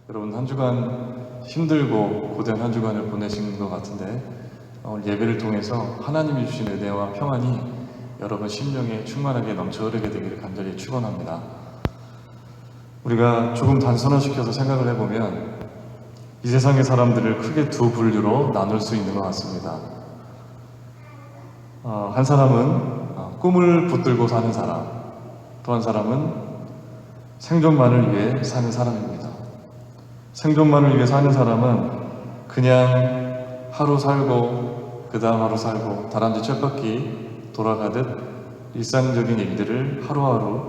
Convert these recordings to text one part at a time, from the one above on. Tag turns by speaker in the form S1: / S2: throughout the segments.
S1: 여러분 한 주간 힘들고 고된 한 주간을 보내신 것 같은데 오늘 예배를 통해서 하나님이 주신 은혜와 평안이 여러분 심령에 충만하게 넘쳐 흐르게 되기를 간절히 축원합니다. 우리가 조금 단순화시켜서 생각을 해보면 이 세상의 사람들을 크게 두 분류로 나눌 수 있는 것 같습니다. 한 사람은 꿈을 붙들고 사는 사람, 또 한 사람은 생존만을 위해 사는 사람입니다. 생존만을 위해 사는 사람은 그냥 하루 살고 그 다음 하루 살고 다람쥐 쳇바퀴 돌아가듯 일상적인 일들을 하루하루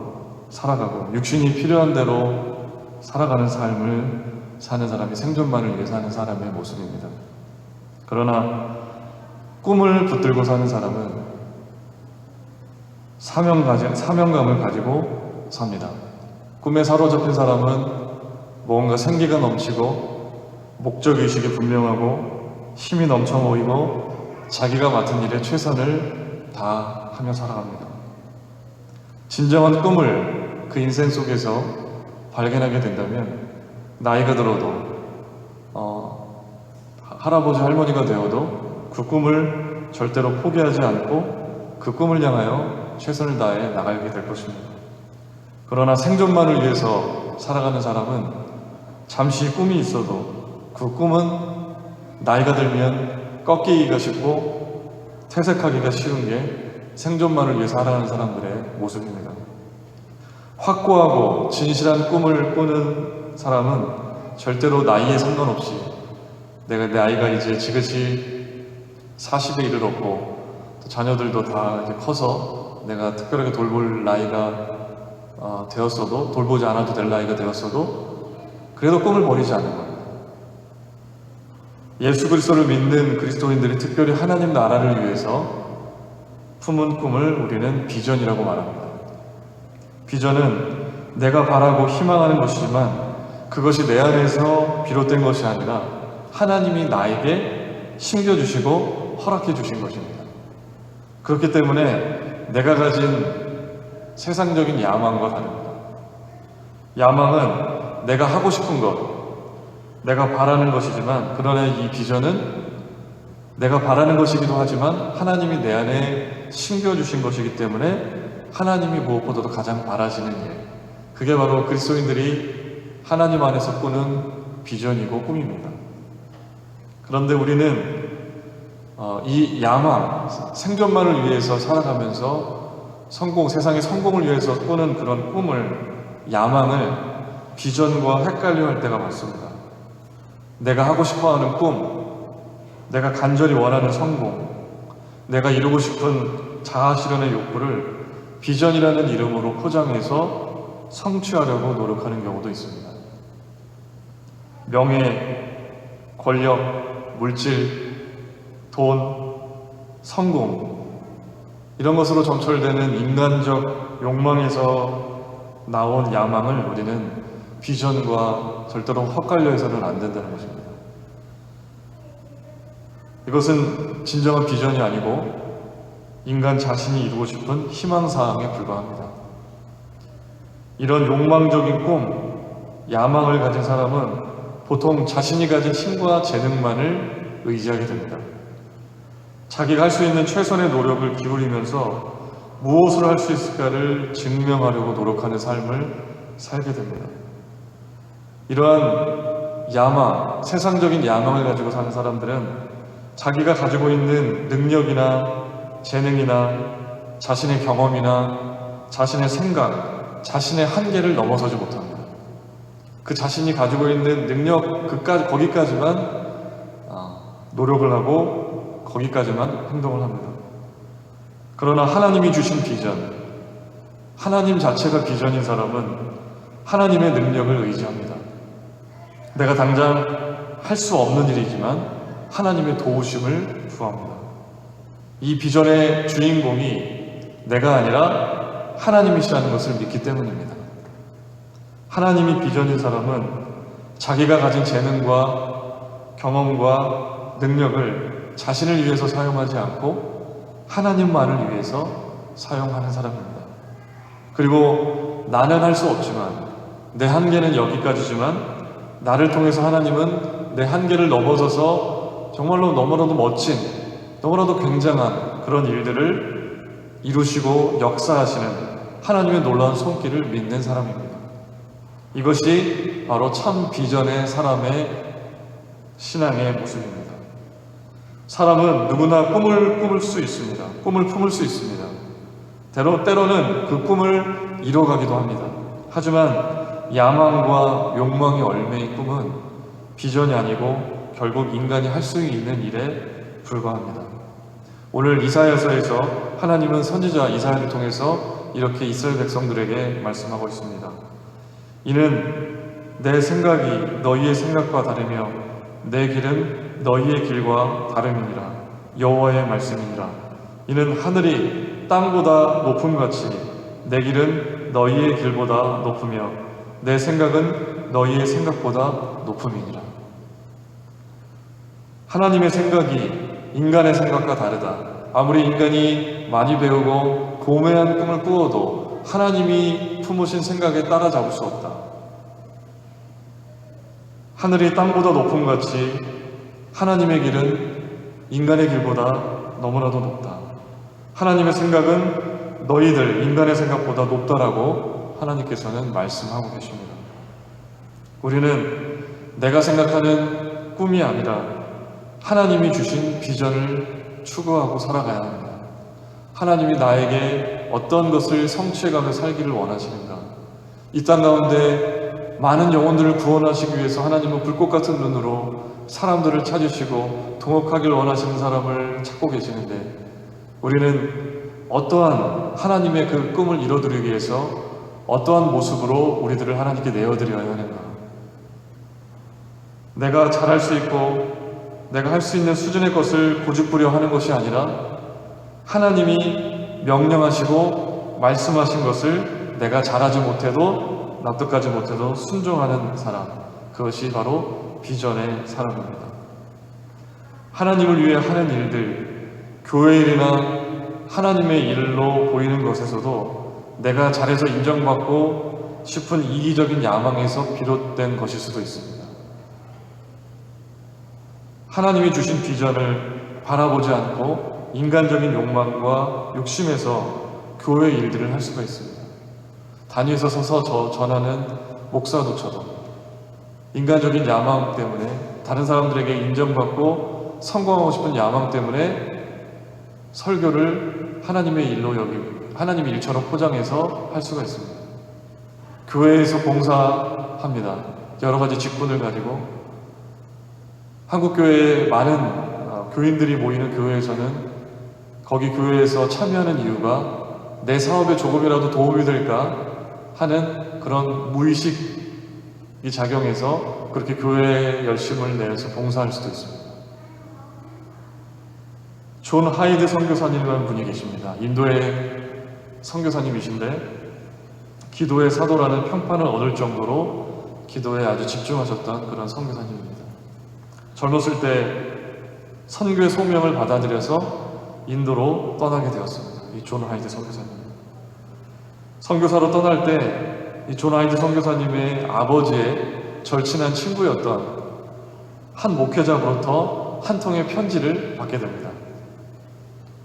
S1: 살아가고 육신이 필요한 대로 살아가는 삶을 사는 사람이 생존만을 위해 사는 사람의 모습입니다. 그러나 꿈을 붙들고 사는 사람은 사명감을 가지고 삽니다. 꿈에 사로잡힌 사람은 뭔가 생기가 넘치고 목적의식이 분명하고 힘이 넘쳐 보이고 자기가 맡은 일에 최선을 다하며 살아갑니다. 진정한 꿈을 그 인생 속에서 발견하게 된다면 나이가 들어도 할아버지 할머니가 되어도 그 꿈을 절대로 포기하지 않고 그 꿈을 향하여 최선을 다해 나가게 될 것입니다. 그러나 생존만을 위해서 살아가는 사람은 잠시 꿈이 있어도 그 꿈은 나이가 들면 꺾이기가 쉽고 퇴색하기가 쉬운 게 생존만을 위해 살아가는 사람들의 모습입니다. 확고하고 진실한 꿈을 꾸는 사람은 절대로 나이에 상관없이 내 아이가 이제 지그시 40에 이르렀고 또 자녀들도 다 이제 커서 내가 특별하게 돌볼 나이가 되었어도 돌보지 않아도 될 나이가 되었어도 그래도 꿈을 버리지 않는 겁니다. 예수 그리스도를 믿는 그리스도인들이 특별히 하나님 나라를 위해서 품은 꿈을 우리는 비전이라고 말합니다. 비전은 내가 바라고 희망하는 것이지만 그것이 내 안에서 비롯된 것이 아니라 하나님이 나에게 심겨주시고 허락해 주신 것입니다. 그렇기 때문에 내가 가진 세상적인 야망과 다릅니다. 야망은 내가 하고 싶은 것, 내가 바라는 것이지만 그러나 이 비전은 내가 바라는 것이기도 하지만 하나님이 내 안에 심겨주신 것이기 때문에 하나님이 무엇보다도 가장 바라시는 일, 그게 바로 그리스도인들이 하나님 안에서 꾸는 비전이고 꿈입니다. 그런데 우리는 이 야망, 생존만을 위해서 살아가면서 세상의 성공을 위해서 꾸는 그런 꿈을, 야망을 비전과 헷갈려 할 때가 많습니다. 내가 하고 싶어하는 꿈, 내가 간절히 원하는 성공, 내가 이루고 싶은 자아실현의 욕구를 비전이라는 이름으로 포장해서 성취하려고 노력하는 경우도 있습니다. 명예, 권력, 물질, 돈, 성공 이런 것으로 점철되는 인간적 욕망에서 나온 야망을 우리는 비전과 절대로 헛갈려 해서는 안 된다는 것입니다. 이것은 진정한 비전이 아니고 인간 자신이 이루고 싶은 희망사항에 불과합니다. 이런 욕망적인 꿈, 야망을 가진 사람은 보통 자신이 가진 힘과 재능만을 의지하게 됩니다. 자기가 할 수 있는 최선의 노력을 기울이면서 무엇을 할 수 있을까를 증명하려고 노력하는 삶을 살게 됩니다. 이러한 야망, 세상적인 야망을 가지고 사는 사람들은 자기가 가지고 있는 능력이나 재능이나 자신의 경험이나 자신의 생각, 자신의 한계를 넘어서지 못합니다. 그 자신이 가지고 있는 능력, 거기까지만 노력을 하고 거기까지만 행동을 합니다. 그러나 하나님이 주신 비전, 하나님 자체가 비전인 사람은 하나님의 능력을 의지합니다. 내가 당장 할 수 없는 일이지만 하나님의 도우심을 구합니다. 이 비전의 주인공이 내가 아니라 하나님이시라는 것을 믿기 때문입니다. 하나님이 비전인 사람은 자기가 가진 재능과 경험과 능력을 자신을 위해서 사용하지 않고 하나님만을 위해서 사용하는 사람입니다. 그리고 나는 할 수 없지만 내 한계는 여기까지지만 나를 통해서 하나님은 내 한계를 넘어서서 정말로 너무나도 멋진, 너무나도 굉장한 그런 일들을 이루시고 역사하시는 하나님의 놀라운 손길을 믿는 사람입니다. 이것이 바로 참 비전의 사람의 신앙의 모습입니다. 사람은 누구나 꿈을 품을 수 있습니다. 꿈을 품을 수 있습니다. 때로는 그 꿈을 이뤄가기도 합니다. 하지만 야망과 욕망이 얽매인 꿈은 비전이 아니고 결국 인간이 할 수 있는 일에 불과합니다. 오늘 이사야서에서 하나님은 선지자 이사야를 통해서 이렇게 이스라엘 백성들에게 말씀하고 있습니다. 이는 내 생각이 너희의 생각과 다르며 내 길은 너희의 길과 다름이니라. 여호와의 말씀이니라. 이는 하늘이 땅보다 높음같이 내 길은 너희의 길보다 높으며 내 생각은 너희의 생각보다 높음이니라. 하나님의 생각이 인간의 생각과 다르다. 아무리 인간이 많이 배우고 고매한 꿈을 꾸어도 하나님이 품으신 생각에 따라잡을 수 없다. 하늘이 땅보다 높음같이 하나님의 길은 인간의 길보다 너무나도 높다. 하나님의 생각은 너희들 인간의 생각보다 높다라고 하나님께서는 말씀하고 계십니다. 우리는 내가 생각하는 꿈이 아니라 하나님이 주신 비전을 추구하고 살아가야 합니다. 하나님이 나에게 어떤 것을 성취해가며 살기를 원하시는가? 이 땅 가운데 많은 영혼들을 구원하시기 위해서 하나님은 불꽃 같은 눈으로 사람들을 찾으시고 통역하길 원하시는 사람을 찾고 계시는데, 우리는 어떠한 하나님의 그 꿈을 이뤄드리기 위해서 어떠한 모습으로 우리들을 하나님께 내어드려야 하는가? 내가 잘할 수 있고 내가 할 수 있는 수준의 것을 고집부려 하는 것이 아니라 하나님이 명령하시고 말씀하신 것을 내가 잘하지 못해도 납득하지 못해도 순종하는 사람, 그것이 바로 비전의 사람입니다. 하나님을 위해 하는 일들, 교회 일이나 하나님의 일로 보이는 것에서도 내가 잘해서 인정받고 싶은 이기적인 야망에서 비롯된 것일 수도 있습니다. 하나님이 주신 비전을 바라보지 않고 인간적인 욕망과 욕심에서 교회 일들을 할 수가 있습니다. 단위에서 서서 전하는 목사도처럼 인간적인 야망 때문에, 다른 사람들에게 인정받고 성공하고 싶은 야망 때문에 설교를 하나님의 일로 여기고 하나님의 일처럼 포장해서 할 수가 있습니다. 교회에서 봉사합니다. 여러 가지 직분을 가지고 한국교회에 많은 교인들이 모이는 교회에서는 거기 교회에서 참여하는 이유가 내 사업에 조금이라도 도움이 될까 하는 그런 무의식이 작용해서 그렇게 교회에 열심을 내서 봉사할 수도 있습니다. 존 하이드 선교사님이라는 분이 계십니다. 인도의 선교사님이신데 기도의 사도라는 평판을 얻을 정도로 기도에 아주 집중하셨던 그런 선교사님입니다. 젊었을 때 선교의 소명을 받아들여서 인도로 떠나게 되었습니다. 이 존 하이드 선교사님. 선교사로 떠날 때 이 존 하이드 선교사님의 아버지의 절친한 친구였던 한 목회자로부터 한 통의 편지를 받게 됩니다.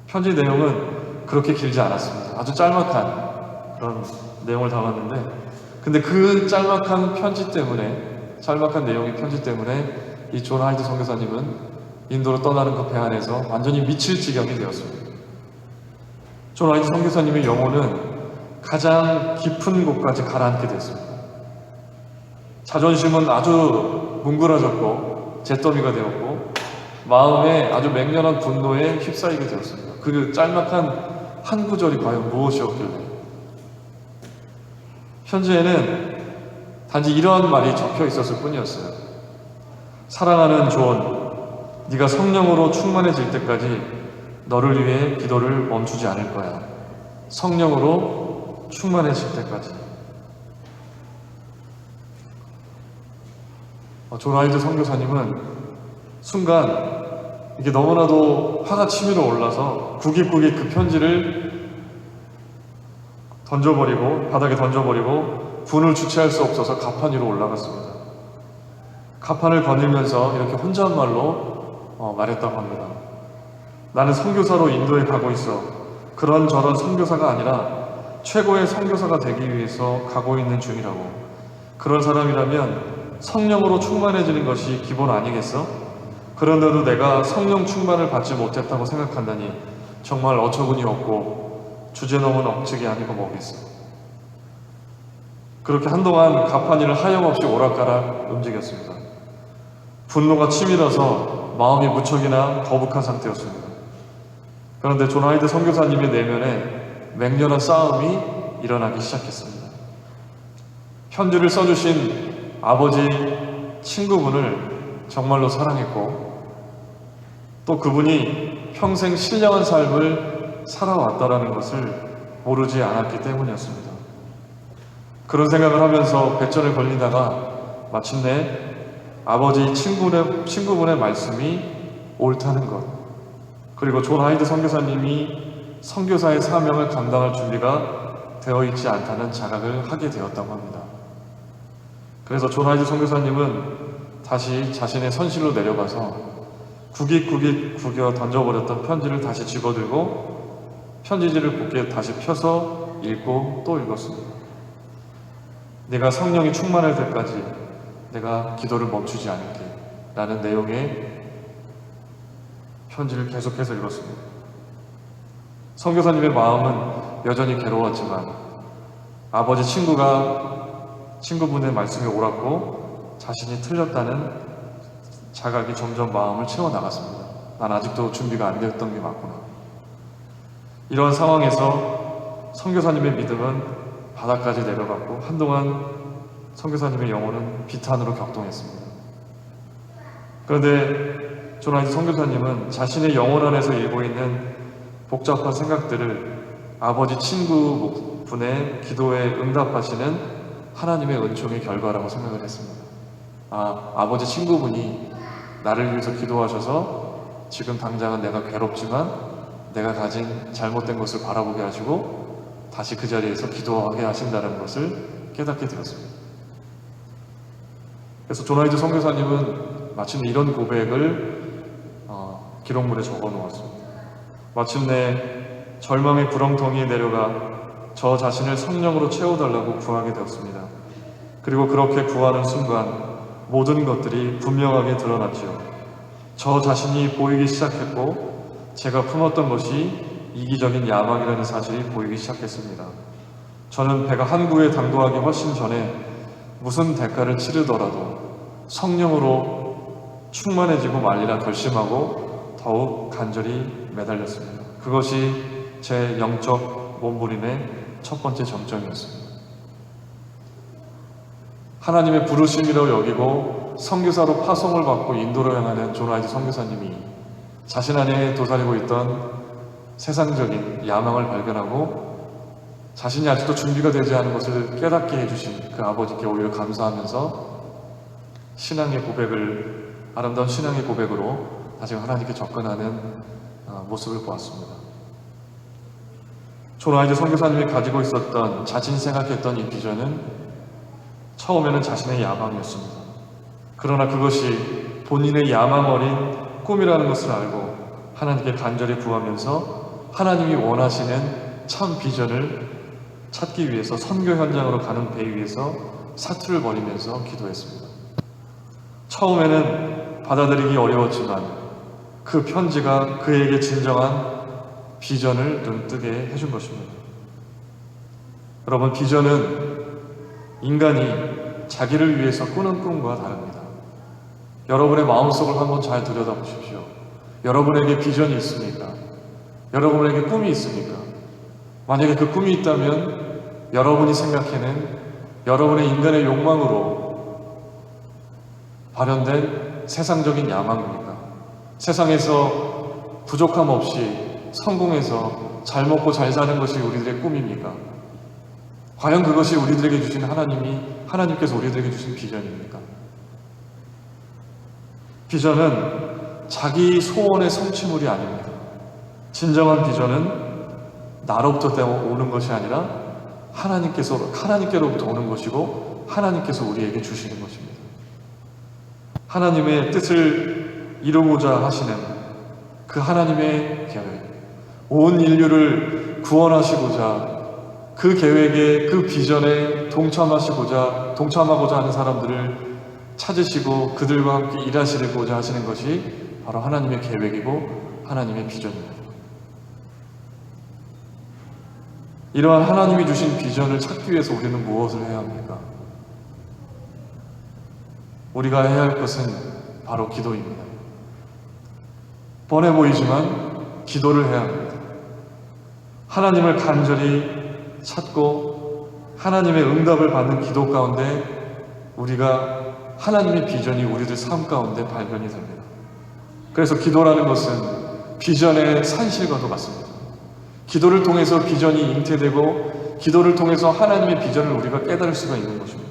S1: 편지 내용은 그렇게 길지 않았습니다. 아주 짤막한 그런 내용을 담았는데, 근데 그 짤막한 편지 때문에, 짤막한 내용의 편지 때문에 이 존 하이드 선교사님은 인도로 떠나는 그 배 안에서 완전히 미칠 지경이 되었습니다. 존 하이드 선교사님의 영혼은 가장 깊은 곳까지 가라앉게 됐습니다. 자존심은 아주 뭉그러졌고 잿더미가 되었고 마음에 아주 맹렬한 분노에 휩싸이게 되었습니다. 그 짤막한 한 구절이 과연 무엇이었길래? 편지에는 단지 이러한 말이 적혀 있었을 뿐이었어요. 사랑하는 존, 네가 성령으로 충만해질 때까지 너를 위해 기도를 멈추지 않을 거야. 성령으로 충만해질 때까지. 존 하이드 선교사님은 순간 이게 너무나도 화가 치밀어 올라서 구깃구깃 그 편지를 던져버리고 바닥에 던져버리고 분을 주체할 수 없어서 가판 위로 올라갔습니다. 가판을 거닐면서 이렇게 혼잣말로 말했다고 합니다. 나는 선교사로 인도에 가고 있어. 그런저런 선교사가 아니라 최고의 선교사가 되기 위해서 가고 있는 중이라고. 그런 사람이라면 성령으로 충만해지는 것이 기본 아니겠어? 그런데도 내가 성령 충만을 받지 못했다고 생각한다니 정말 어처구니 없고 주제넘은 억측이 아니고 뭐겠어. 그렇게 한동안 가판이를 하염없이 오락가락 움직였습니다. 분노가 치밀어서 마음이 무척이나 거북한 상태였습니다. 그런데 존 화이트 선교사님의 내면에 맹렬한 싸움이 일어나기 시작했습니다. 편지를 써주신 아버지 친구분을 정말로 사랑했고 또 그분이 평생 신령한 삶을 살아왔다라는 것을 모르지 않았기 때문이었습니다. 그런 생각을 하면서 배전을 걸리다가 마침내 아버지 친구분의 말씀이 옳다는 것, 그리고 존 화이트 선교사님이 선교사의 사명을 감당할 준비가 되어 있지 않다는 자각을 하게 되었다고 합니다. 그래서 존 화이트 선교사님은 다시 자신의 선실로 내려가서 구깃구깃 구겨 던져버렸던 편지를 다시 집어들고 편지지를 곱게 다시 펴서 읽고 또 읽었습니다. 내가 성령이 충만할 때까지 내가 기도를 멈추지 않을게 라는 내용의 편지를 계속해서 읽었습니다. 선교사님의 마음은 여전히 괴로웠지만 아버지 친구분의 말씀이 옳았고 자신이 틀렸다는 자각이 점점 마음을 채워나갔습니다. 난 아직도 준비가 안 되었던 게 맞구나. 이런 상황에서 선교사님의 믿음은 바닥까지 내려갔고 한동안 선교사님의 영혼은 비탄으로 격동했습니다. 그런데 존 화이트 선교사님은 자신의 영혼 안에서 일고 있는 복잡한 생각들을 아버지 친구분의 기도에 응답하시는 하나님의 은총의 결과라고 생각을 했습니다. 아버지 친구분이 나를 위해서 기도하셔서 지금 당장은 내가 괴롭지만 내가 가진 잘못된 것을 바라보게 하시고 다시 그 자리에서 기도하게 하신다는 것을 깨닫게 되었습니다. 그래서 존 화이트 선교사님은 마침내 이런 고백을 기록물에 적어 놓았습니다. 마침내 절망의 구렁텅이에 내려가 저 자신을 성령으로 채워달라고 구하게 되었습니다. 그리고 그렇게 구하는 순간 모든 것들이 분명하게 드러났지요. 저 자신이 보이기 시작했고 제가 품었던 것이 이기적인 야망이라는 사실이 보이기 시작했습니다. 저는 배가 항구에 당도하기 훨씬 전에 무슨 대가를 치르더라도 성령으로 충만해지고 말리라 결심하고 더욱 간절히 매달렸습니다. 그것이 제 영적 몸부림의 첫 번째 정점이었습니다. 하나님의 부르심이라고 여기고 선교사로 파송을 받고 인도로 향하는 존 화이트 선교사님이 자신 안에 도사리고 있던 세상적인 야망을 발견하고 자신이 아직도 준비가 되지 않은 것을 깨닫게 해주신 그 아버지께 오히려 감사하면서 아름다운 신앙의 고백으로 다시 하나님께 접근하는 모습을 보았습니다. 존 화이트 선교사님이 가지고 있었던 자신 생각했던 이 비전은 처음에는 자신의 야망이었습니다. 그러나 그것이 본인의 야망 어린 꿈이라는 것을 알고 하나님께 간절히 구하면서 하나님이 원하시는 참 비전을 찾기 위해서 선교 현장으로 가는 배 위에서 사투를 벌이면서 기도했습니다. 처음에는 받아들이기 어려웠지만 그 편지가 그에게 진정한 비전을 눈뜨게 해준 것입니다. 여러분, 비전은 인간이 자기를 위해서 꾸는 꿈과 다릅니다. 여러분의 마음속을 한번 잘 들여다보십시오. 여러분에게 비전이 있습니까? 여러분에게 꿈이 있습니까? 만약에 그 꿈이 있다면 여러분이 생각해낸 여러분의 인간의 욕망으로 발현된 세상적인 야망입니까? 세상에서 부족함 없이 성공해서 잘 먹고 잘 사는 것이 우리들의 꿈입니까? 과연 그것이 우리들에게 주신 하나님께서 우리들에게 주신 비전입니까? 비전은 자기 소원의 성취물이 아닙니다. 진정한 비전은 나로부터 오는 것이 아니라 하나님께로부터 오는 것이고 하나님께서 우리에게 주시는 것입니다. 하나님의 뜻을 이루고자 하시는 그 하나님의 계획, 온 인류를 구원하시고자 그 계획에, 그 비전에 동참하고자 하는 사람들을 찾으시고 그들과 함께 일하시고자 하시는 것이 바로 하나님의 계획이고 하나님의 비전입니다. 이러한 하나님이 주신 비전을 찾기 위해서 우리는 무엇을 해야 합니까? 우리가 해야 할 것은 바로 기도입니다. 뻔해 보이지만 기도를 해야 합니다. 하나님을 간절히 찾고 하나님의 응답을 받는 기도 가운데 우리가 하나님의 비전이 우리들 삶 가운데 발견이 됩니다. 그래서 기도라는 것은 비전의 산실과도 같습니다. 기도를 통해서 비전이 잉태되고 기도를 통해서 하나님의 비전을 우리가 깨달을 수가 있는 것입니다.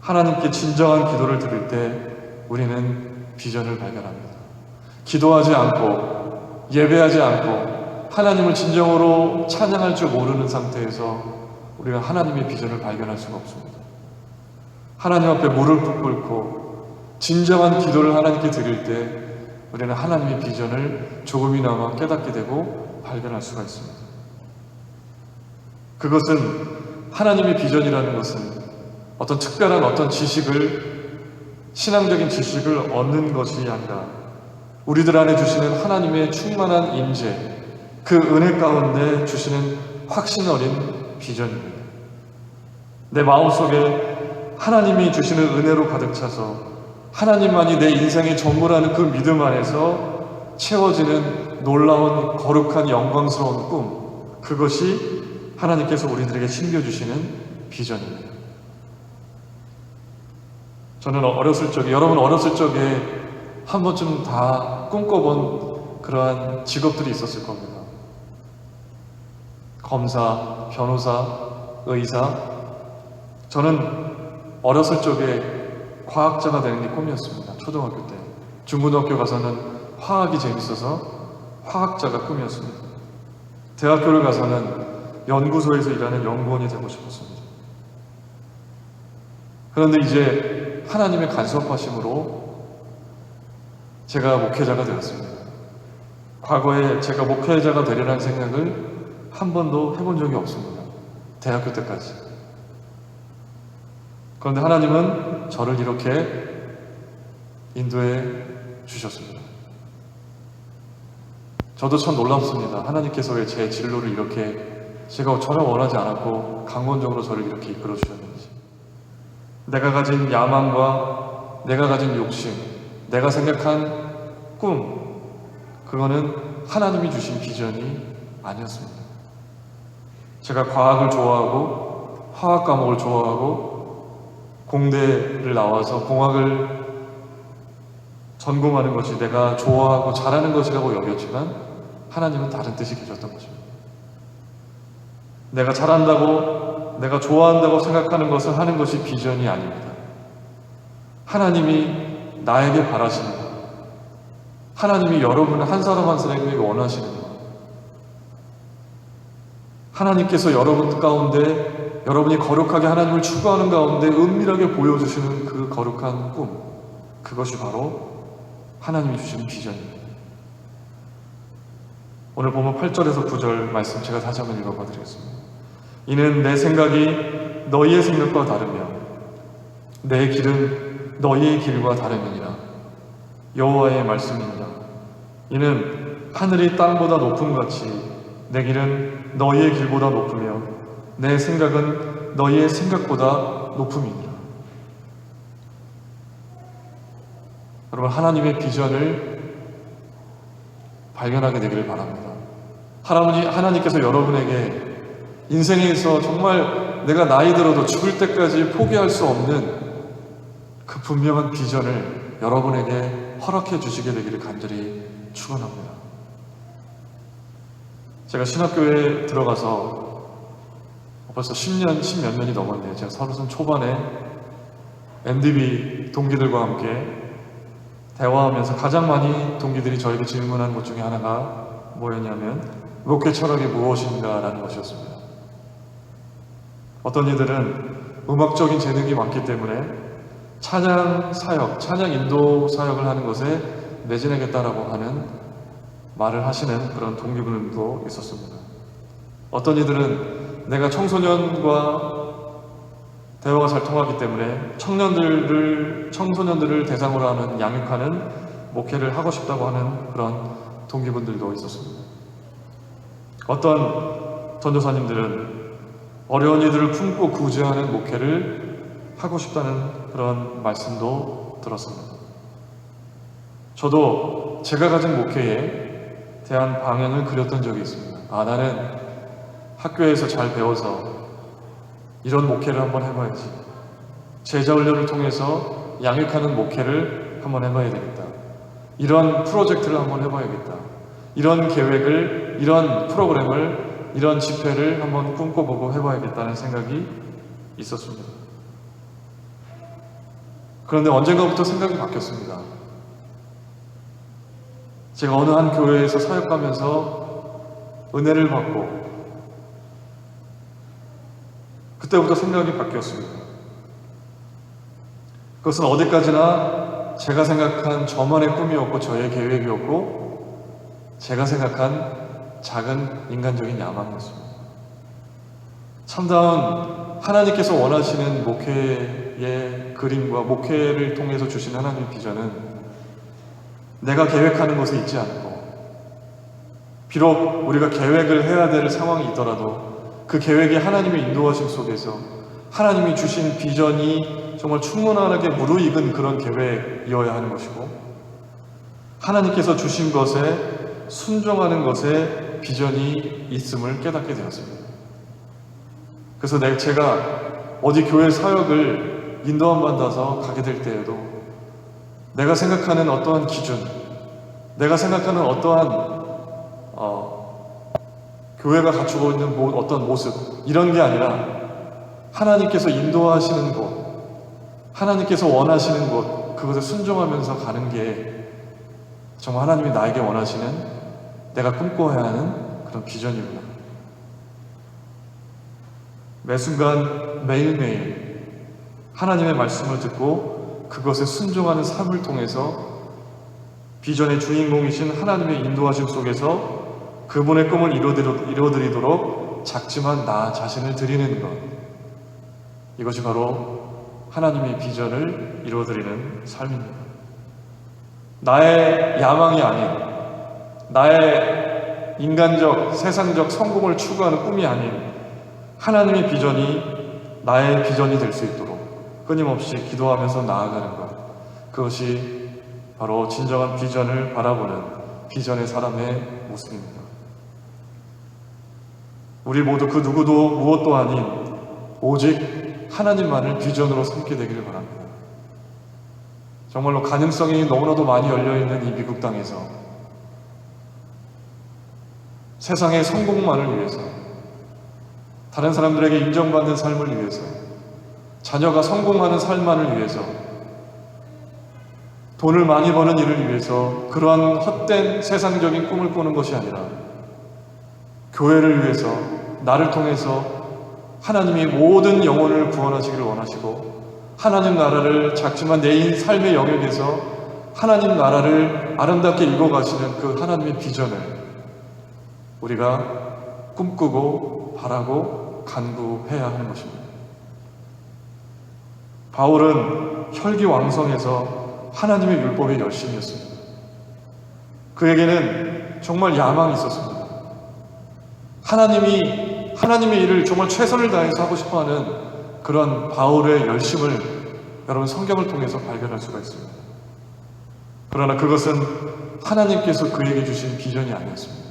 S1: 하나님께 진정한 기도를 드릴 때 우리는 비전을 발견합니다. 기도하지 않고 예배하지 않고 하나님을 진정으로 찬양할 줄 모르는 상태에서 우리가 하나님의 비전을 발견할 수가 없습니다. 하나님 앞에 무릎 꿇고 진정한 기도를 하나님께 드릴 때 우리는 하나님의 비전을 조금이나마 깨닫게 되고 발견할 수가 있습니다. 그것은 하나님의 비전이라는 것은 어떤 특별한 어떤 신앙적인 지식을 얻는 것이 아니라 우리들 안에 주시는 하나님의 충만한 임재, 그 은혜 가운데 주시는 확신 어린 비전입니다. 내 마음속에 하나님이 주시는 은혜로 가득 차서 하나님만이 내 인생의 전부라는 그 믿음 안에서 채워지는 놀라운 거룩한 영광스러운 꿈, 그것이 하나님께서 우리들에게 심겨주시는 비전입니다. 저는 여러분 어렸을 적에 한 번쯤 다 꿈꿔본 그러한 직업들이 있었을 겁니다. 검사, 변호사, 의사. 저는 어렸을 적에 과학자가 되는 게 꿈이었습니다. 초등학교 때. 중고등학교 가서는 화학이 재밌어서 화학자가 꿈이었습니다. 대학교를 가서는 연구소에서 일하는 연구원이 되고 싶었습니다. 그런데 이제 하나님의 간섭하심으로 제가 목회자가 되었습니다. 과거에 제가 목회자가 되리라는 생각을 한 번도 해본 적이 없습니다. 대학교 때까지. 그런데 하나님은 저를 이렇게 인도해 주셨습니다. 저도 참 놀랍습니다. 하나님께서 왜 제 진로를 이렇게 제가 전혀 원하지 않았고 강권적으로 저를 이렇게 이끌어 주셨는지. 내가 가진 야망과 내가 가진 욕심, 내가 생각한 꿈, 그거는 하나님이 주신 비전이 아니었습니다. 제가 과학을 좋아하고 화학 과목을 좋아하고 공대를 나와서 공학을 전공하는 것이 내가 좋아하고 잘하는 것이라고 여겼지만 하나님은 다른 뜻이 계셨던 것입니다. 내가 잘한다고 내가 좋아한다고 생각하는 것을 하는 것이 비전이 아닙니다. 하나님이 나에게 바라시는 것, 하나님이 여러분을 한 사람 한 사람에게 원하시는 것, 하나님께서 여러분 가운데 여러분이 거룩하게 하나님을 추구하는 가운데 은밀하게 보여주시는 그 거룩한 꿈, 그것이 바로 하나님이 주시는 비전입니다. 오늘 보면 8절에서 9절 말씀 제가 다시 한번 읽어봐 드리겠습니다. 이는 내 생각이 너희의 생각과 다르며 내 길은 너희의 길과 다름이니라. 여호와의 말씀입니다. 이는 하늘이 땅보다 높음같이 내 길은 너희의 길보다 높으며 내 생각은 너희의 생각보다 높음이니라. 여러분, 하나님의 비전을 발견하게 되기를 바랍니다. 하나님께서 여러분에게 인생에서 정말 내가 나이 들어도 죽을 때까지 포기할 수 없는 그 분명한 비전을 여러분에게 허락해 주시게 되기를 간절히 축원합니다. 제가 신학교에 들어가서 벌써 10몇 년이 넘었네요. 제가 30살 초반에 MDB 동기들과 함께 대화하면서 가장 많이 동기들이 저에게 질문한 것 중에 하나가 뭐였냐면 목회 철학이 무엇인가 라는 것이었습니다. 어떤 이들은 음악적인 재능이 많기 때문에 찬양 사역, 찬양 인도 사역을 하는 것에 매진하겠다라고 하는 말을 하시는 그런 동기분들도 있었습니다. 어떤 이들은 내가 청소년과 대화가 잘 통하기 때문에 청소년들을 대상으로 하는 양육하는 목회를 하고 싶다고 하는 그런 동기분들도 있었습니다. 어떤 전도사님들은 어려운 이들을 품고 구제하는 목회를 하고 싶다는 그런 말씀도 들었습니다. 저도 제가 가진 목회에 대한 방향을 그렸던 적이 있습니다. 나는 학교에서 잘 배워서 이런 목회를 한번 해봐야지. 제자훈련을 통해서 양육하는 목회를 한번 해봐야 되겠다. 이런 프로젝트를 한번 해봐야겠다. 이런 계획을, 이런 프로그램을, 이런 집회를 한번 꿈꿔보고 해봐야겠다는 생각이 있었습니다. 그런데 언젠가부터 생각이 바뀌었습니다. 제가 어느 한 교회에서 사역하면서 은혜를 받고 그때부터 생각이 바뀌었습니다. 그것은 어디까지나 제가 생각한 저만의 꿈이었고 저의 계획이었고 제가 생각한 작은 인간적인 야망이었습니다. 참다운 하나님께서 원하시는 목회의 그림과 목회를 통해서 주신 하나님의 비전은 내가 계획하는 것에 있지 않고 비록 우리가 계획을 해야 될 상황이 있더라도 그 계획이 하나님의 인도하심 속에서 하나님이 주신 비전이 정말 충만하게 무르익은 그런 계획이어야 하는 것이고 하나님께서 주신 것에 순종하는 것에 비전이 있음을 깨닫게 되었습니다. 그래서 제가 어디 교회 사역을 인도함 받아서 가게 될 때에도 내가 생각하는 어떠한 기준, 내가 생각하는 어떠한 교회가 갖추고 있는 어떤 모습 이런 게 아니라 하나님께서 인도하시는 곳, 하나님께서 원하시는 곳 그것에 순종하면서 가는 게 정말 하나님이 나에게 원하시는 내가 꿈꿔야 하는 그런 비전입니다. 매 순간 매일매일 하나님의 말씀을 듣고 그것에 순종하는 삶을 통해서 비전의 주인공이신 하나님의 인도하심 속에서 그분의 꿈을 이루어드리도록 작지만 나 자신을 드리는 것, 이것이 바로 하나님의 비전을 이루어드리는 삶입니다. 나의 야망이 아닌, 나의 인간적, 세상적 성공을 추구하는 꿈이 아닌 하나님의 비전이 나의 비전이 될 수 있도록 끊임없이 기도하면서 나아가는 것, 그것이 바로 진정한 비전을 바라보는 비전의 사람의 모습입니다. 우리 모두 그 누구도 무엇도 아닌 오직 하나님만을 비전으로 삼게 되기를 바랍니다. 정말로 가능성이 너무나도 많이 열려있는 이 미국 땅에서 세상의 성공만을 위해서, 다른 사람들에게 인정받는 삶을 위해서, 자녀가 성공하는 삶만을 위해서, 돈을 많이 버는 일을 위해서 그러한 헛된 세상적인 꿈을 꾸는 것이 아니라 교회를 위해서, 나를 통해서 하나님이 모든 영혼을 구원하시기를 원하시고 하나님 나라를 작지만 내 삶의 영역에서 하나님 나라를 아름답게 이루어가시는 그 하나님의 비전을 우리가 꿈꾸고 바라고 간구해야 하는 것입니다. 바울은 혈기왕성해서 하나님의 율법에 열심이었습니다. 그에게는 정말 야망이 있었습니다. 하나님의 일을 정말 최선을 다해서 하고 싶어하는 그런 바울의 열심을 여러분 성경을 통해서 발견할 수가 있습니다. 그러나 그것은 하나님께서 그에게 주신 비전이 아니었습니다.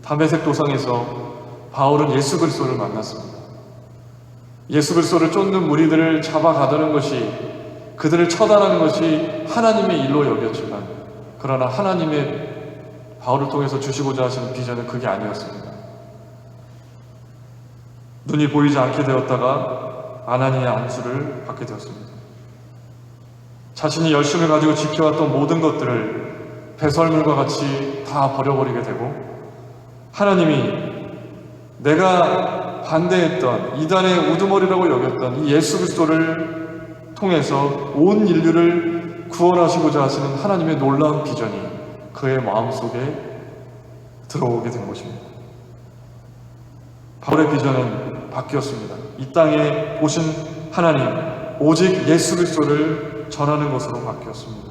S1: 다메섹 도상에서 바울은 예수 그리스도를 만났습니다. 예수 그리스도를 쫓는 무리들을 잡아가다는 것이, 그들을 처단하는 것이 하나님의 일로 여겼지만, 그러나 하나님의 바울을 통해서 주시고자 하시는 비전은 그게 아니었습니다. 눈이 보이지 않게 되었다가 아나니의 안수를 받게 되었습니다. 자신이 열심을 가지고 지켜왔던 모든 것들을 배설물과 같이 다 버려버리게 되고, 하나님이 내가 반대했던 이단의 우두머리라고 여겼던 이 예수 그리스도를 통해서 온 인류를 구원하시고자 하시는 하나님의 놀라운 비전이 그의 마음속에 들어오게 된 것입니다. 바울의 비전은 바뀌었습니다. 이 땅에 오신 하나님, 오직 예수 그리스도를 전하는 것으로 바뀌었습니다.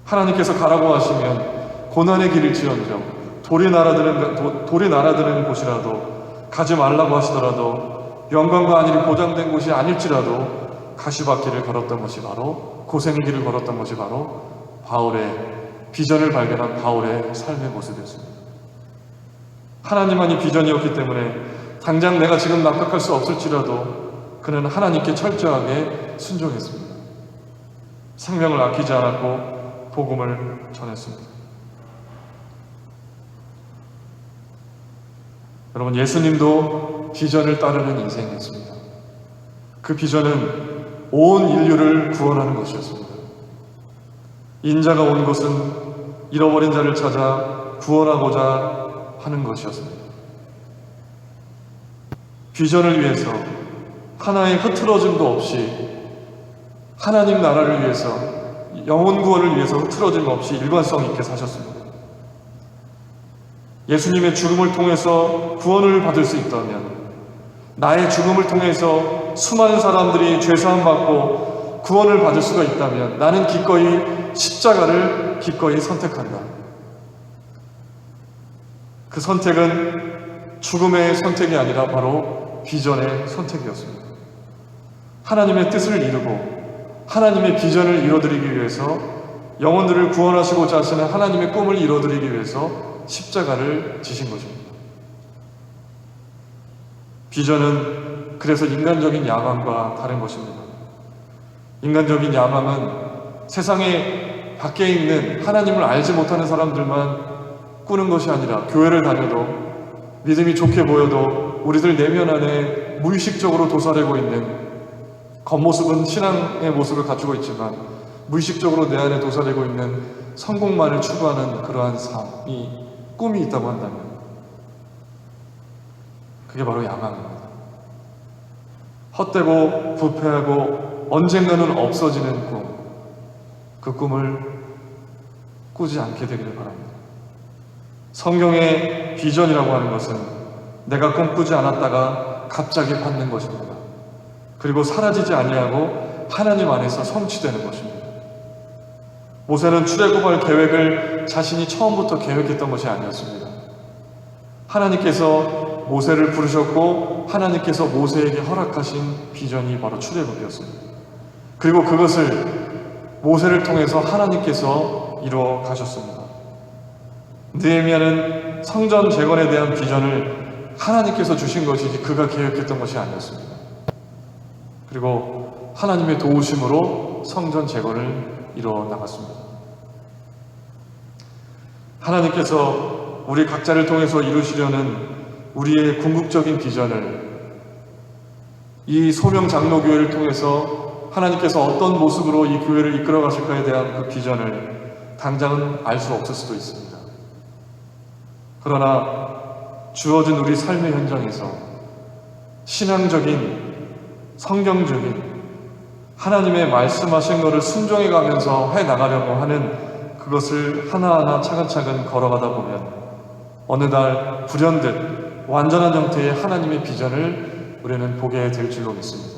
S1: 하나님께서 가라고 하시면 고난의 길일지언정 돌이 날아드는 곳이라도 가지 말라고 하시더라도 영광과 안일이 보장된 곳이 아닐지라도 가시밭길을 걸었던 것이 바로 고생의 길을 걸었던 것이 바로 바울의 비전을 발견한 바울의 삶의 모습이었습니다. 하나님만이 비전이었기 때문에 당장 내가 지금 납득할 수 없을지라도 그는 하나님께 철저하게 순종했습니다. 생명을 아끼지 않았고 복음을 전했습니다. 여러분, 예수님도 비전을 따르는 인생이었습니다. 그 비전은 온 인류를 구원하는 것이었습니다. 인자가 온 것은 잃어버린 자를 찾아 구원하고자 하는 것이었습니다. 비전을 위해서 하나의 흐트러짐도 없이 하나님 나라를 위해서 영혼 구원을 위해서 흐트러짐 없이 일관성 있게 사셨습니다. 예수님의 죽음을 통해서 구원을 받을 수 있다면 나의 죽음을 통해서 수많은 사람들이 죄사함 받고 구원을 받을 수가 있다면 나는 기꺼이 십자가를 기꺼이 선택한다. 그 선택은 죽음의 선택이 아니라 바로 비전의 선택이었습니다. 하나님의 뜻을 이루고 하나님의 비전을 이루어드리기 위해서 영혼들을 구원하시고자 하시는 하나님의 꿈을 이루어드리기 위해서 십자가를 지신 것입니다. 비전은 그래서 인간적인 야망과 다른 것입니다. 인간적인 야망은 세상에 밖에 있는 하나님을 알지 못하는 사람들만 꾸는 것이 아니라 교회를 다녀도 믿음이 좋게 보여도 우리들 내면 안에 무의식적으로 도사리고 있는 겉모습은 신앙의 모습을 갖추고 있지만 무의식적으로 내 안에 도사리고 있는 성공만을 추구하는 그러한 삶이 꿈이 있다고 한다면 그게 바로 야망입니다. 헛되고 부패하고 언젠가는 없어지는 꿈, 그 꿈을 꾸지 않게 되기를 바랍니다. 성경의 비전이라고 하는 것은 내가 꿈꾸지 않았다가 갑자기 받는 것입니다. 그리고 사라지지 아니하고 하나님 안에서 성취되는 것입니다. 모세는 출애굽할 계획을 자신이 처음부터 계획했던 것이 아니었습니다. 하나님께서 모세를 부르셨고 하나님께서 모세에게 허락하신 비전이 바로 출애굽이었습니다. 그리고 그것을 모세를 통해서 하나님께서 이루어 가셨습니다. 느헤미야는 성전 재건에 대한 비전을 하나님께서 주신 것이지 그가 계획했던 것이 아니었습니다. 그리고 하나님의 도우심으로 성전 재건을 이루어 나갔습니다. 하나님께서 우리 각자를 통해서 이루시려는 우리의 궁극적인 비전을 이 소명 장로교회를 통해서 하나님께서 어떤 모습으로 이 교회를 이끌어 가실까에 대한 그 비전을 당장은 알 수 없을 수도 있습니다. 그러나 주어진 우리 삶의 현장에서 신앙적인 성경적인 하나님의 말씀하신 것을 순종해 가면서 해나가려고 하는 그것을 하나하나 차근차근 걸어가다 보면 어느 날 불현듯 완전한 형태의 하나님의 비전을 우리는 보게 될 줄로 믿습니다.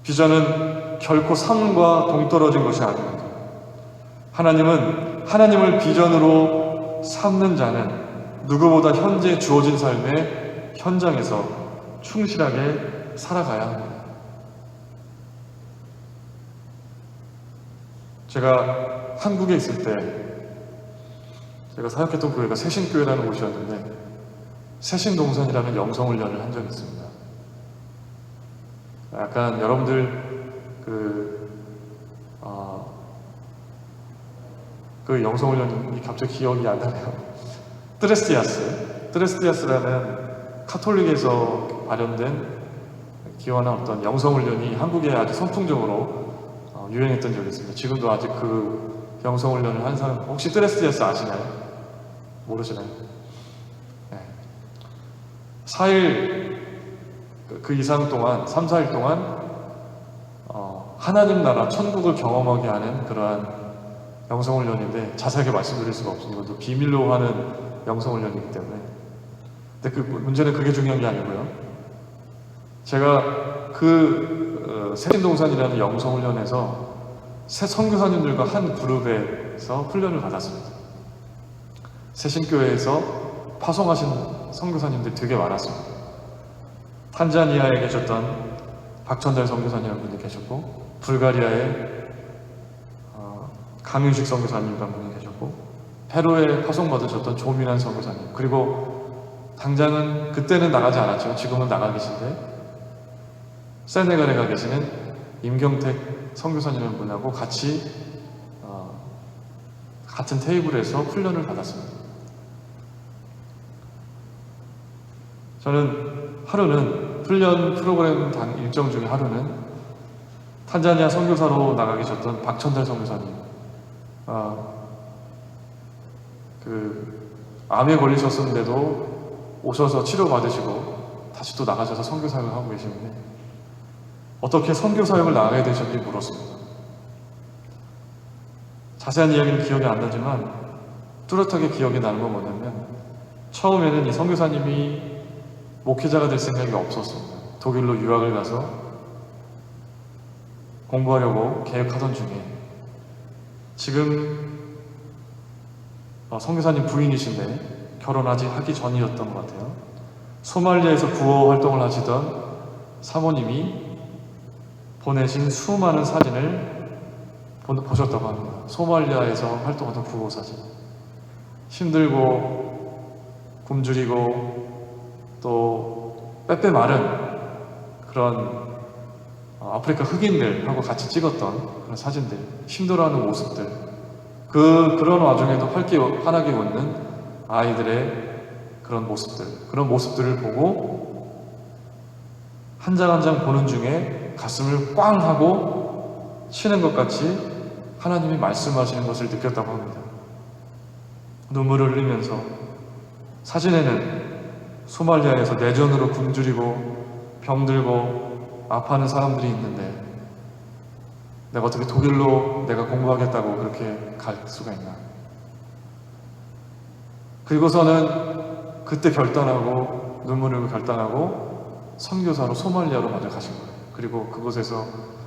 S1: 비전은 결코 삶과 동떨어진 것이 아닙니다. 하나님은 하나님을 비전으로 삼는 자는 누구보다 현재 주어진 삶의 현장에서 충실하게 살아가야 합니다. 제가 한국에 있을 때 제가 사역했던 교회가 새신교회라는 곳이었는데 새신동산이라는 영성훈련을 한 적이 있습니다. 약간 여러분들 그 영성훈련이 갑자기 기억이 안 나네요. 트레스티아스라는 카톨릭에서 발현된 기원한 어떤 영성훈련이 한국에 아주 선풍적으로 유행했던 적이 있습니다. 지금도 아직 그 영성훈련을 한 사람 혹시 트레스티아스 아시나요? 모르시나요? 네. 4일 그 이상 동안 3, 4일 동안 하나님 나라, 천국을 경험하게 하는 그러한 영성훈련인데 자세하게 말씀드릴 수가 없습니다. 이것도 비밀로 하는 영성훈련이기 때문에. 근데 그 문제는 그게 중요한 게 아니고요. 제가 세신동산이라는 영성훈련에서 새 선교사님들과 한 그룹에서 훈련을 받았습니다. 새신교회에서 파송하신 선교사님들이 되게 많았습니다. 탄자니아에 계셨던 박천달 선교사님이라는 분이 계셨고, 불가리아에 강윤식 선교사님이라는 분이 계셨고, 페루에 파송받으셨던 조민환 선교사님, 그리고 당장은 그때는 나가지 않았죠. 지금은 나가 계신데 세네갈에 가 계시는 임경택 선교사님이라는 분하고 같이 같은 테이블에서 훈련을 받았습니다. 저는 하루는 훈련 프로그램 일정 중에 하루는 탄자니아 선교사로 나가 계셨던 박천달 선교사님, 암에 걸리셨었는데도 오셔서 치료 받으시고 다시 또 나가셔서 선교 사역을 하고 계시는데 어떻게 선교 사역을 나가게 되셨는지 물었습니다. 자세한 이야기는 기억이 안 나지만 뚜렷하게 기억이 나는 건 뭐냐면, 처음에는 이 선교사님이 목회자가 될 생각이 없었습니다. 독일로 유학을 가서 공부하려고 계획하던 중에, 지금 선교사님 부인이신데 결혼하기 전이었던 것 같아요. 소말리아에서 구호 활동을 하시던 사모님이 보내신 수많은 사진을 보셨다고 합니다. 소말리아에서 활동하던 구호 사진. 힘들고 굶주리고 또 빼빼 마른 그런 아프리카 흑인들하고 같이 찍었던 그런 사진들, 힘들어하는 모습들, 그런 와중에도 환하게 웃는 아이들의 그런 모습들을 보고 한 장 한 장 보는 중에 가슴을 꽝 하고 치는 것 같이 하나님이 말씀하시는 것을 느꼈다고 합니다. 눈물을 흘리면서, 사진에는 소말리아에서 내전으로 굶주리고 병들고 아파하는 사람들이 있는데 내가 어떻게 독일로 내가 공부하겠다고 그렇게 갈 수가 있나. 그리고서는 그때 결단하고 눈물을 흘리고 결단하고 선교사로 소말리아로 먼저 가신 거예요. 그리고 그곳에서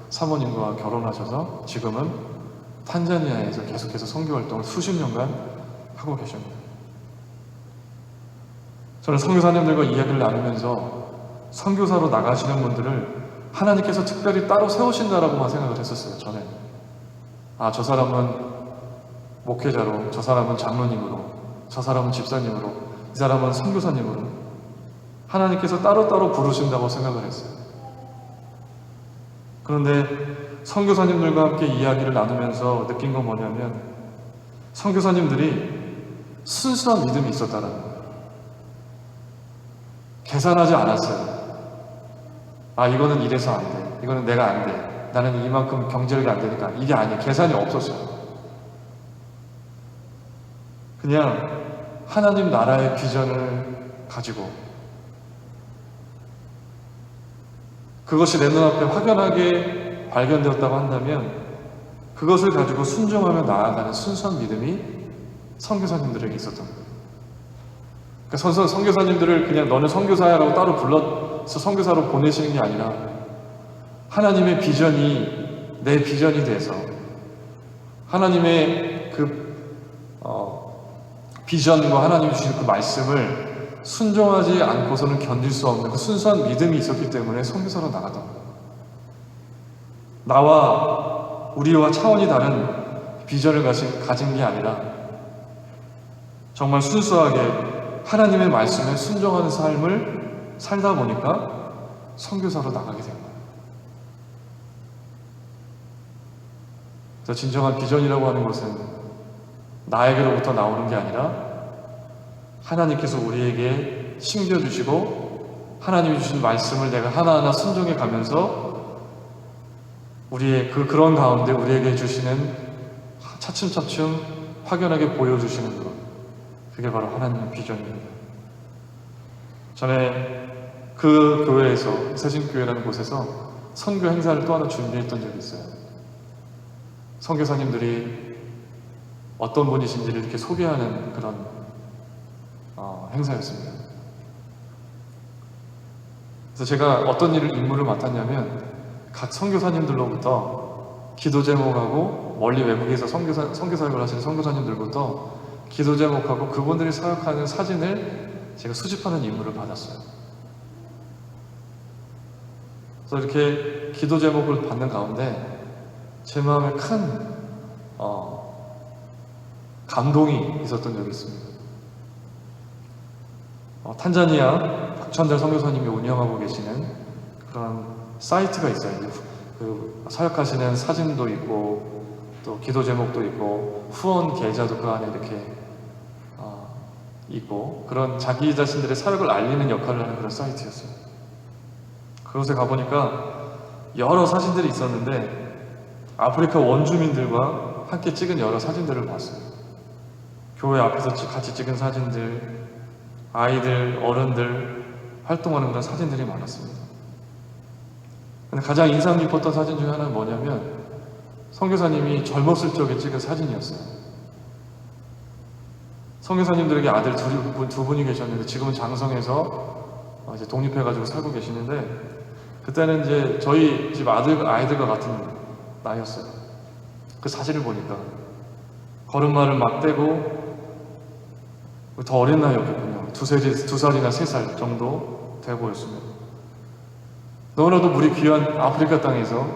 S1: 사모님과 결혼하셔서 지금은 탄자니아에서 계속해서 선교 활동을 수십 년간 하고 계십니다. 저는 선교사님들과 이야기를 나누면서 선교사로 나가시는 분들을 하나님께서 특별히 따로 세우신다라고만 생각을 했었어요. 저는 저 사람은 목회자로, 저 사람은 장로님으로, 저 사람은 집사님으로, 이 사람은 선교사님으로 하나님께서 따로따로 부르신다고 생각을 했어요. 그런데 선교사님들과 함께 이야기를 나누면서 느낀 건 뭐냐면, 선교사님들이 순수한 믿음이 있었다는 거예요. 계산하지 않았어요. 이거는 이래서 안 돼. 이거는 내가 안 돼. 나는 이만큼 경제력이 안 되니까. 이게 아니에요. 계산이 없었어요. 그냥 하나님 나라의 비전을 가지고 그것이 내 눈앞에 확연하게 발견되었다고 한다면 그것을 가지고 순종하며 나아가는 순수한 믿음이 선교사님들에게 있었던 거예요. 그러니까 선교사님들을 그냥 너는 선교사야라고 따로 불러서 선교사로 보내시는 게 아니라 하나님의 비전이 내 비전이 돼서 하나님의 비전과 하나님이 주신 그 말씀을 순종하지 않고서는 견딜 수 없는 그 순수한 믿음이 있었기 때문에 선교사로 나가던 거예요. 우리와 차원이 다른 비전을 가진 게 아니라 정말 순수하게 하나님의 말씀에 순종하는 삶을 살다 보니까 선교사로 나가게 된 거예요. 그래서 진정한 비전이라고 하는 것은 나에게로부터 나오는 게 아니라 하나님께서 우리에게 심겨주시고 하나님이 주신 말씀을 내가 하나하나 순종해 가면서 우리의 그런 가운데 우리에게 주시는 차츰차츰 확연하게 보여주시는 것, 그게 바로 하나님의 비전입니다. 전에 그 교회에서, 세신교회라는 곳에서 선교 행사를 또 하나 준비했던 적이 있어요. 선교사님들이 어떤 분이신지를 이렇게 소개하는 그런 행사였습니다. 그래서 제가 어떤 임무를 맡았냐면 각 선교사님들로부터 기도 제목하고 멀리 외국에서 선교 사역을 하시는 선교사님들부터 기도 제목하고 그분들이 사역하는 사진을 제가 수집하는 임무를 받았어요. 그래서 이렇게 기도 제목을 받는 가운데 제 마음에 큰 감동이 있었던 적이 있습니다. 탄자니아 박천달 선교사님이 운영하고 계시는 그런 사이트가 있어요. 그 사역하시는 사진도 있고 또 기도 제목도 있고 후원 계좌도 그 안에 이렇게 있고 그런 자기 자신들의 사역을 알리는 역할을 하는 그런 사이트였어요. 그곳에 가보니까 여러 사진들이 있었는데 아프리카 원주민들과 함께 찍은 여러 사진들을 봤어요. 교회 앞에서 같이 찍은 사진들, 아이들, 어른들 활동하는 그런 사진들이 많았습니다. 근데 가장 인상 깊었던 사진 중에 하나는 뭐냐면 선교사님이 젊었을 적에 찍은 사진이었어요. 선교사님들에게 아들 두 분이 계셨는데 지금은 장성에서 이제 독립해가지고 살고 계시는데 그때는 이제 저희 집 아이들과 같은 나이였어요. 그 사진을 보니까 걸음마를 막 떼고 더 어린 나이였겠군요. 두 살이나 3살 정도 돼 보였습니다. 너무나도 우리 귀한 아프리카 땅에서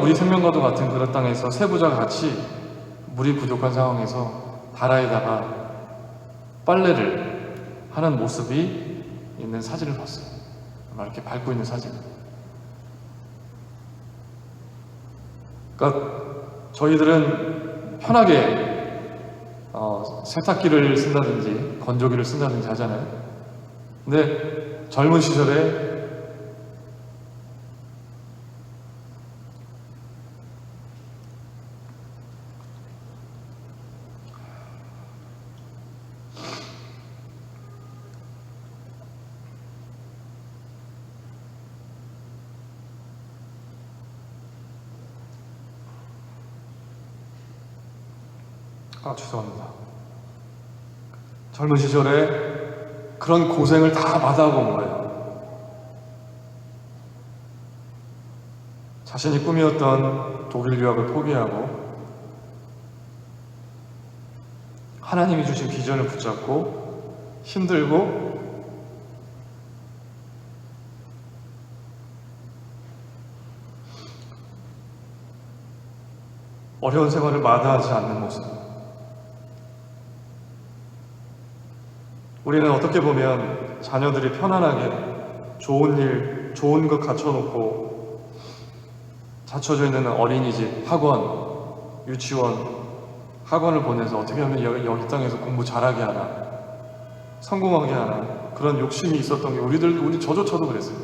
S1: 우리 생명과도 같은 그런 땅에서 세 부자가 같이 물이 부족한 상황에서 다라에다가 빨래를 하는 모습이 있는 사진을 봤어요. 이렇게 밟고 있는 사진. 그러니까 저희들은 편하게 세탁기를 쓴다든지 건조기를 쓴다든지 하잖아요. 근데 젊은 시절에 죄송합니다. 젊은 시절에 그런 고생을 다 받아본 거예요. 자신이 꿈이었던 독일 유학을 포기하고 하나님이 주신 비전을 붙잡고 힘들고 어려운 생활을 마다하지 않는 모습. 우리는 어떻게 보면 자녀들이 편안하게 좋은 일, 좋은 것 갖춰놓고 갖춰져 있는 어린이집, 학원, 유치원, 학원을 보내서 어떻게 하면 여기 땅에서 공부 잘하게 하나, 성공하게 하나 그런 욕심이 있었던 게 우리 저조차도 그랬어요.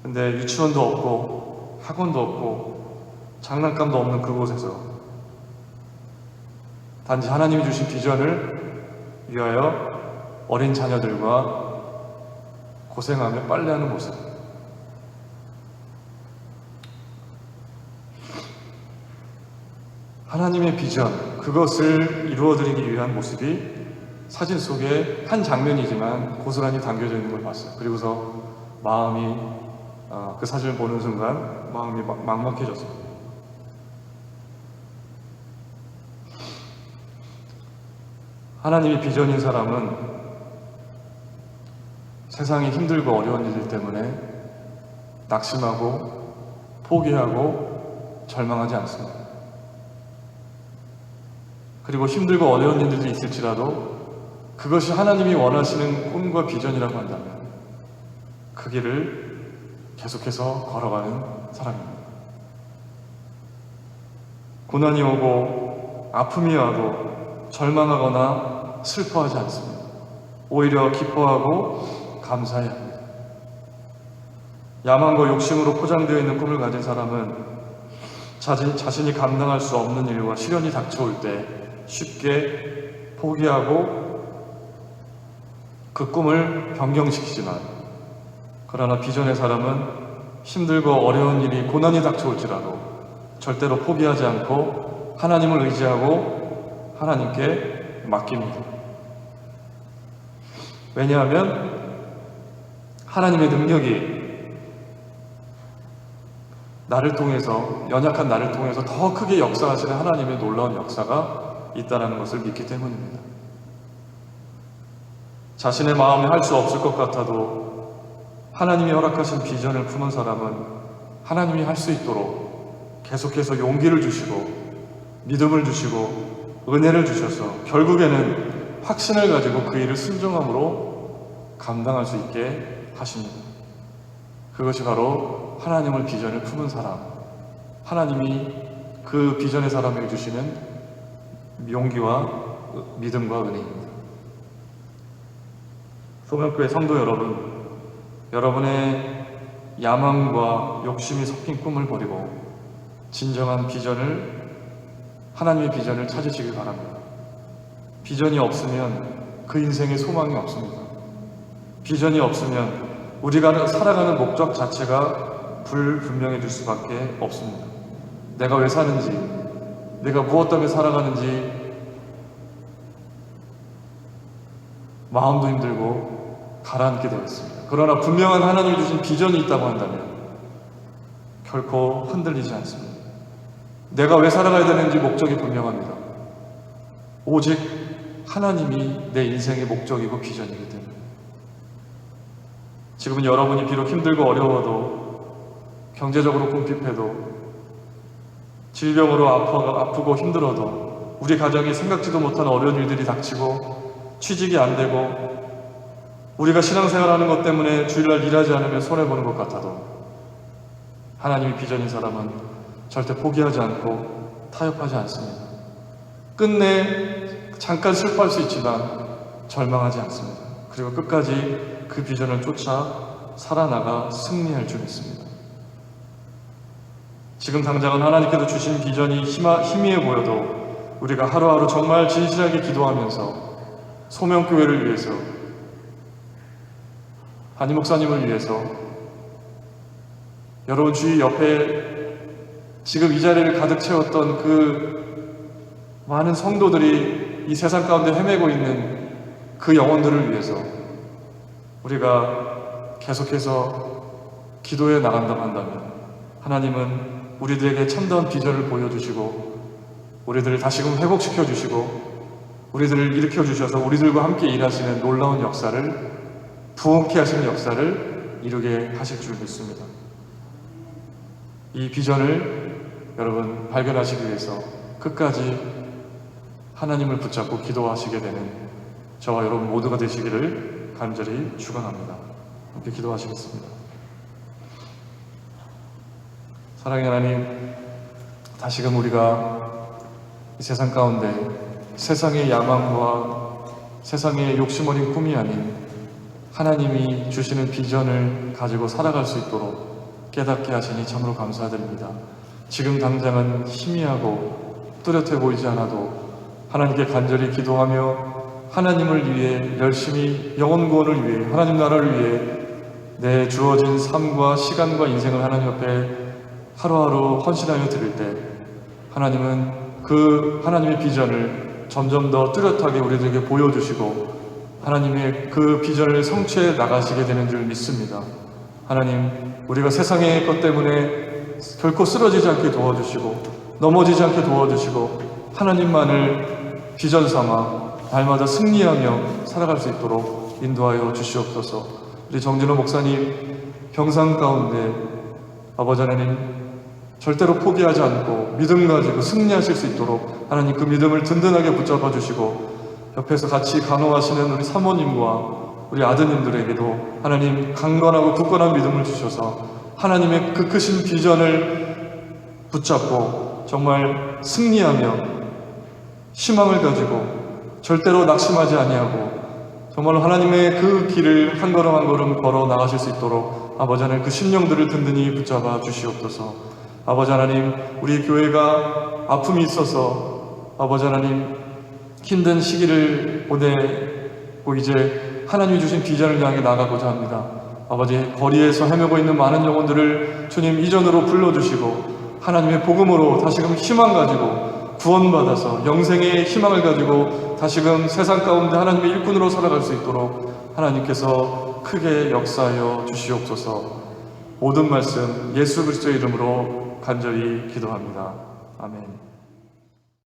S1: 근데 유치원도 없고 학원도 없고 장난감도 없는 그곳에서 단지 하나님이 주신 비전을 위하여 어린 자녀들과 고생하며 빨래하는 모습. 하나님의 비전, 그것을 이루어드리기 위한 모습이 사진 속에 한 장면이지만 고스란히 담겨져 있는 걸 봤어요. 그리고서 마음이 그 사진을 보는 순간 마음이 막막해졌어요. 하나님의 비전인 사람은 세상이 힘들고 어려운 일들 때문에 낙심하고 포기하고 절망하지 않습니다. 그리고 힘들고 어려운 일들이 있을지라도 그것이 하나님이 원하시는 꿈과 비전이라고 한다면 그 길을 계속해서 걸어가는 사람입니다. 고난이 오고 아픔이 와도 절망하거나 슬퍼하지 않습니다. 오히려 기뻐하고 감사해야 합니다. 야망과 욕심으로 포장되어 있는 꿈을 가진 사람은 자신이 감당할 수 없는 일과 시련이 닥쳐올 때 쉽게 포기하고 그 꿈을 변경시키지만, 그러나 비전의 사람은 힘들고 어려운 일이 고난이 닥쳐올지라도 절대로 포기하지 않고 하나님을 의지하고 하나님께 맡깁니다. 왜냐하면 하나님의 능력이 나를 통해서, 연약한 나를 통해서 더 크게 역사하시는 하나님의 놀라운 역사가 있다는 것을 믿기 때문입니다. 자신의 마음에 할 수 없을 것 같아도 하나님이 허락하신 비전을 품은 사람은 하나님이 할 수 있도록 계속해서 용기를 주시고 믿음을 주시고 은혜를 주셔서 결국에는 확신을 가지고 그 일을 순종함으로 감당할 수 있게 하십니다. 그것이 바로 하나님을 비전을 품은 사람, 하나님이 그 비전의 사람에게 주시는 용기와 믿음과 은혜입니다. 소명교회 성도 여러분, 여러분의 야망과 욕심이 섞인 꿈을 버리고 진정한 비전을, 하나님의 비전을 찾으시길 바랍니다. 비전이 없으면 그 인생에 소망이 없습니다. 비전이 없으면 우리가 살아가는 목적 자체가 불분명해질 수밖에 없습니다. 내가 왜 사는지, 내가 무엇 때문에 살아가는지 마음도 힘들고 가라앉게 되어 있습니다. 그러나 분명한 하나님이 주신 비전이 있다고 한다면 결코 흔들리지 않습니다. 내가 왜 살아가야 되는지 목적이 분명합니다. 오직 하나님이 내 인생의 목적이고 비전이기 때문에. 지금은 여러분이 비록 힘들고 어려워도, 경제적으로 궁핍해도, 질병으로 아프고 힘들어도, 우리 가정이 생각지도 못한 어려운 일들이 닥치고 취직이 안 되고 우리가 신앙생활하는 것 때문에 주일날 일하지 않으면 손해보는 것 같아도 하나님이 비전인 사람은 절대 포기하지 않고 타협하지 않습니다. 끝내 잠깐 슬퍼할 수 있지만 절망하지 않습니다. 그리고 끝까지 그 비전을 쫓아 살아나가 승리할 줄 믿습니다. 지금 당장은 하나님께서 주신 비전이 희미해 보여도 우리가 하루하루 정말 진실하게 기도하면서 소명교회를 위해서, 한임 목사님을 위해서, 여러분 주위 옆에 지금 이 자리를 가득 채웠던 그 많은 성도들이 이 세상 가운데 헤매고 있는 그 영혼들을 위해서 우리가 계속해서 기도해 나간다고 한다면 하나님은 우리들에게 참다운 비전을 보여주시고 우리들을 다시금 회복시켜 주시고 우리들을 일으켜 주셔서 우리들과 함께 일하시는 놀라운 역사를, 부흥케 하시는 역사를 이루게 하실 줄 믿습니다. 이 비전을 여러분 발견하시기 위해서 끝까지 하나님을 붙잡고 기도하시게 되는 저와 여러분 모두가 되시기를 간절히 축원합니다. 함께 기도하시겠습니다. 사랑의 하나님, 다시금 우리가 이 세상 가운데 세상의 야망과 세상의 욕심 어린 꿈이 아닌 하나님이 주시는 비전을 가지고 살아갈 수 있도록 깨닫게 하시니 참으로 감사드립니다. 지금 당장은 희미하고 뚜렷해 보이지 않아도 하나님께 간절히 기도하며 하나님을 위해 열심히 영혼 구원을 위해 하나님 나라를 위해 내 주어진 삶과 시간과 인생을 하나님 앞에 하루하루 헌신하여 드릴 때 하나님은 그 하나님의 비전을 점점 더 뚜렷하게 우리들에게 보여주시고 하나님의 그 비전을 성취해 나가시게 되는 줄 믿습니다. 하나님, 우리가 세상의 것 때문에 결코 쓰러지지 않게 도와주시고 넘어지지 않게 도와주시고 하나님만을 비전 삼아 날마다 승리하며 살아갈 수 있도록 인도하여 주시옵소서. 우리 정진호 목사님 병상 가운데 아버지 하나님 절대로 포기하지 않고 믿음 가지고 승리하실 수 있도록 하나님 그 믿음을 든든하게 붙잡아 주시고 옆에서 같이 간호하시는 우리 사모님과 우리 아드님들에게도 하나님 강건하고 굳건한 믿음을 주셔서 하나님의 그 크신 비전을 붙잡고 정말 승리하며 희망을 가지고 절대로 낙심하지 아니하고 정말로 하나님의 그 길을 한 걸음 한 걸음 걸어 나가실 수 있도록 아버지 하나님 그 심령들을 든든히 붙잡아 주시옵소서. 아버지 하나님, 우리 교회가 아픔이 있어서 아버지 하나님 힘든 시기를 보내고 이제 하나님이 주신 비전을 향해 나가고자 합니다. 아버지, 거리에서 헤매고 있는 많은 영혼들을 주님 이전으로 불러주시고 하나님의 복음으로 다시금 희망 가지고 구원받아서 영생의 희망을 가지고 다시금 세상 가운데 하나님의 일꾼으로 살아갈 수 있도록 하나님께서 크게 역사하여 주시옵소서. 모든 말씀 예수 그리스도의 이름으로 간절히 기도합니다. 아멘.